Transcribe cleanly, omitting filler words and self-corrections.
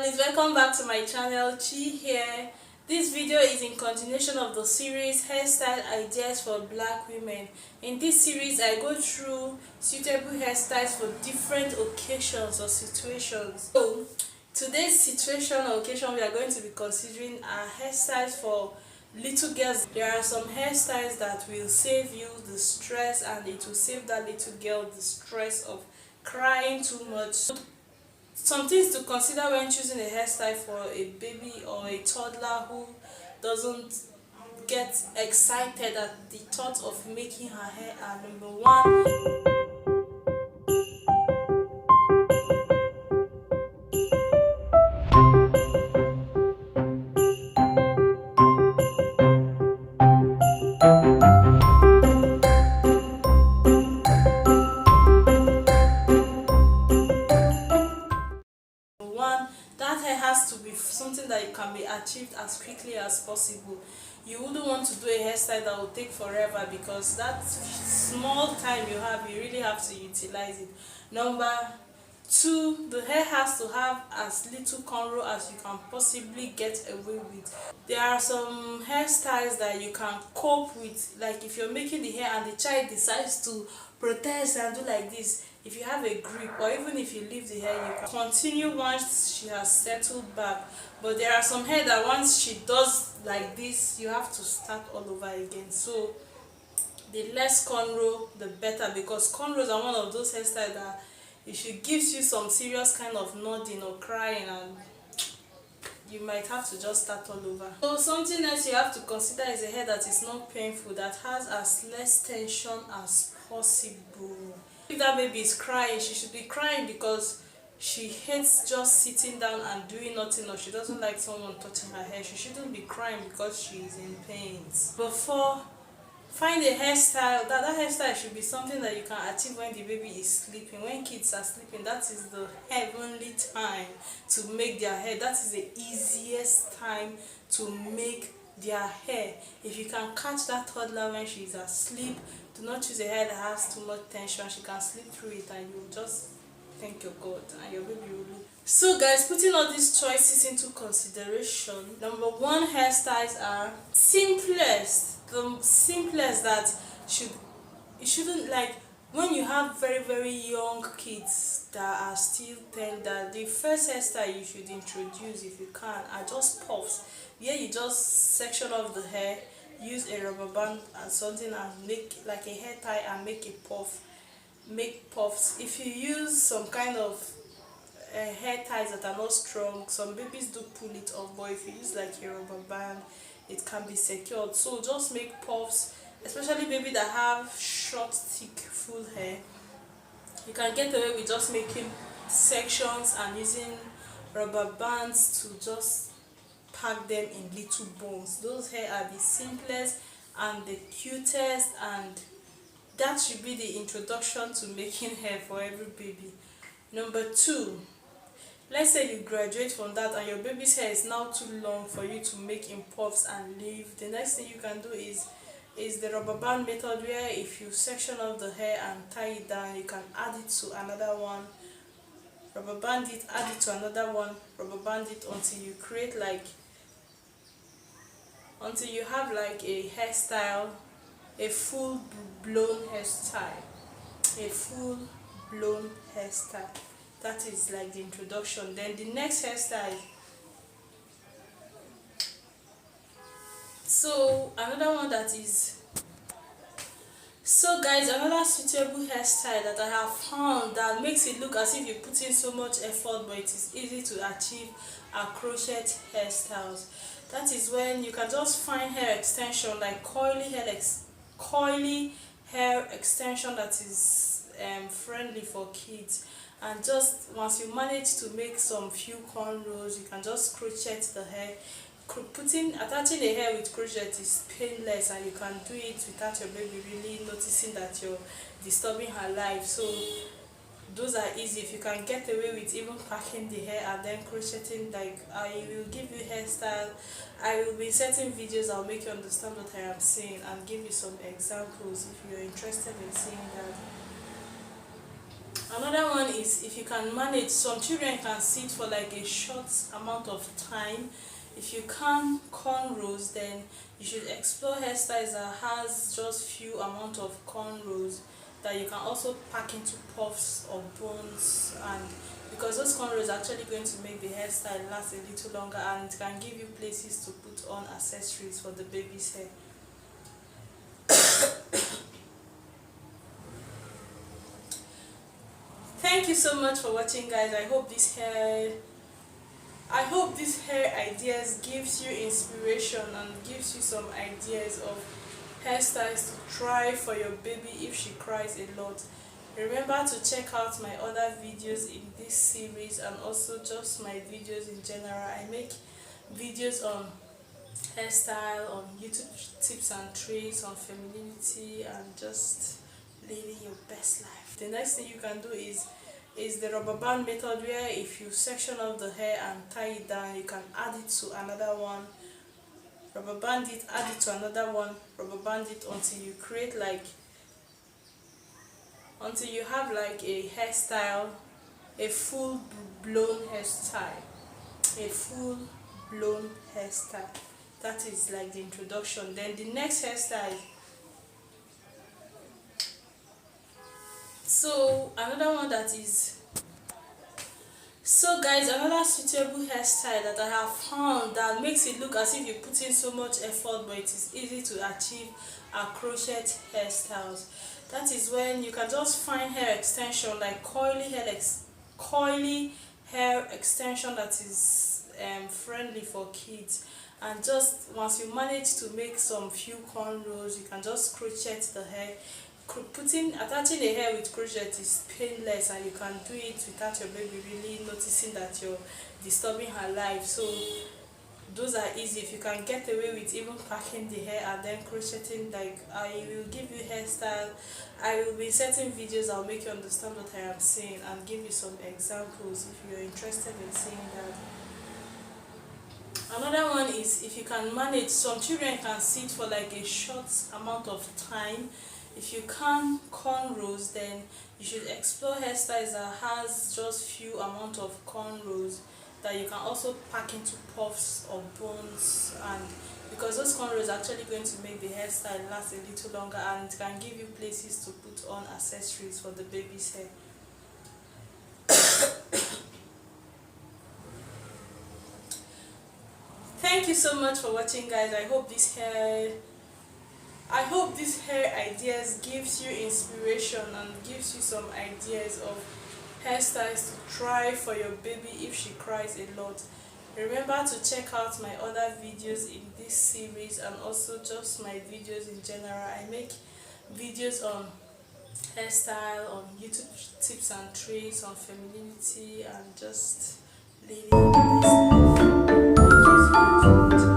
Darlings, welcome back to my channel. Chi here. This video is in continuation of the series Hairstyle Ideas for Black Women. In this series, I go through suitable hairstyles for different occasions or situations. So, today's situation or occasion we are going to be considering are hairstyles for little girls. There are some hairstyles that will save you the stress, and it will save that little girl the stress of crying too much. Some things to consider when choosing a hairstyle for a baby or a toddler who doesn't get excited at the thought of making her hair are: number one, that hair has to be something that can be achieved as quickly as possible. You wouldn't want to do a hairstyle that will take forever, because that small time you have, you really have to utilize it. Number two, the hair has to have as little cornrow as you can possibly get away with. There are some hairstyles that you can cope with, like if you're making the hair and the child decides to protest and do like this. If you have a grip, or even if you leave the hair, you can continue once she has settled back. But there are some hair that once she does like this, you have to start all over again. So the less cornrow the better, because cornrows are one of those hairstyles that if it gives you some serious kind of nodding or crying, and you might have to just start all over. So something else you have to consider is a hair that is not painful, that has as less tension as possible. If that baby is crying, she should be crying because she hates just sitting down and doing nothing, or she doesn't like someone touching her hair. She shouldn't be crying because she is in pain. Before, find a hairstyle. That hairstyle should be something that you can achieve when the baby is sleeping. When kids are sleeping, that is the heavenly time to make their hair. That is the easiest time to make their hair. If you can catch that toddler when she is asleep, do not choose a hair that has too much tension. She can sleep through it, and you will just thank your God, and your baby will look. So guys, putting all these choices into consideration, number one, hairstyles are simplest. The simplest that it shouldn't, like when you have very young kids that are still tender, the first hairstyle you should introduce, if you can, are just puffs. Yeah, you just section off the hair, use a rubber band and something, and make like a hair tie and make a puff. Make puffs. If you use some kind of hair ties that are not strong, some babies do pull it off, but if you use like a rubber band, it can be secured. So just make puffs, especially baby that have short, thick, full hair. You can get away with just making sections and using rubber bands to just pack them in little bones. Those hair are the simplest and the cutest, and that should be the introduction to making hair for every baby. Number two, let's say you graduate from that and your baby's hair is now too long for you to make in puffs and leave. The next thing you can do is the rubber band method, where if you section off the hair and tie it down, you can add it to another one, rubber band it, add it to another one, rubber band it, until you create like, until you have like a hairstyle, a full blown hairstyle. A full blown hairstyle. That is like the introduction. Then the next hairstyle. So another one that is, so guys, another suitable hairstyle that I have found that makes it look as if you put in so much effort, but it is easy to achieve, are crochet hairstyles. That is when you can just find hair extension, like coily hair extension that is friendly for kids, and just once you manage to make some few cornrows, you can just crochet the hair. Attaching a hair with crochet is painless, and you can do it without your baby really noticing that you're disturbing her life. So those are easy. If you can get away with even packing the hair and then crocheting, like I will give you hairstyle, I will be inserting videos, I'll make you understand what I am saying and give you some examples if you're interested in seeing that. Another one is if you can manage, some children can sit for like a short amount of time. If you can cornrows, then you should explore hairstyles that has just few amount of cornrows that you can also pack into puffs or buns, and because those cornrows are actually going to make the hairstyle last a little longer, and it can give you places to put on accessories for the baby's hair. Thank you so much for watching, guys. I hope this hair ideas gives you inspiration and gives you some ideas of hairstyles to try for your baby if she cries a lot. Remember to check out my other videos in this series and also just my videos in general. I make videos on hairstyle, on YouTube tips and tricks, on femininity, and just living your best life. The next thing you can do is the rubber band method, where if you section off the hair and tie it down, you can add it to another one, rubber band it, add it to another one, rubber band it until you create like, until you have like a hairstyle, a full blown hairstyle, a full blown hairstyle. That is like the introduction. Then the next hairstyle, so another one that is, so guys, another suitable hairstyle that I have found that makes it look as if you put in so much effort, but it is easy to achieve, are crochet hairstyles. That is when you can just find hair extension like coily hair extension that is friendly for kids, and just once you manage to make some few cornrows, you can just crochet the hair. Attaching the hair with crochet is painless, and you can do it without your baby really noticing that you're disturbing her life. So those are easy if you can get away with even packing the hair and then crocheting. Like, I will give you hairstyle, I will be certain videos, I'll make you understand what I am saying and give you some examples if you're interested in seeing that. Another one is if you can manage, some children can sit for like a short amount of time. If you can cornrows, then you should explore hairstyles that has just few amount of cornrows that you can also pack into puffs or buns, and because those cornrows are actually going to make the hairstyle last a little longer, and it can give you places to put on accessories for the baby's hair. Thank you so much for watching, guys. I hope this hair ideas gives you inspiration and gives you some ideas of hairstyles to try for your baby if she cries a lot. Remember to check out my other videos in this series and also just my videos in general. I make videos on hairstyle, on YouTube tips and tricks, on femininity, and just living your best life. Thank you so much.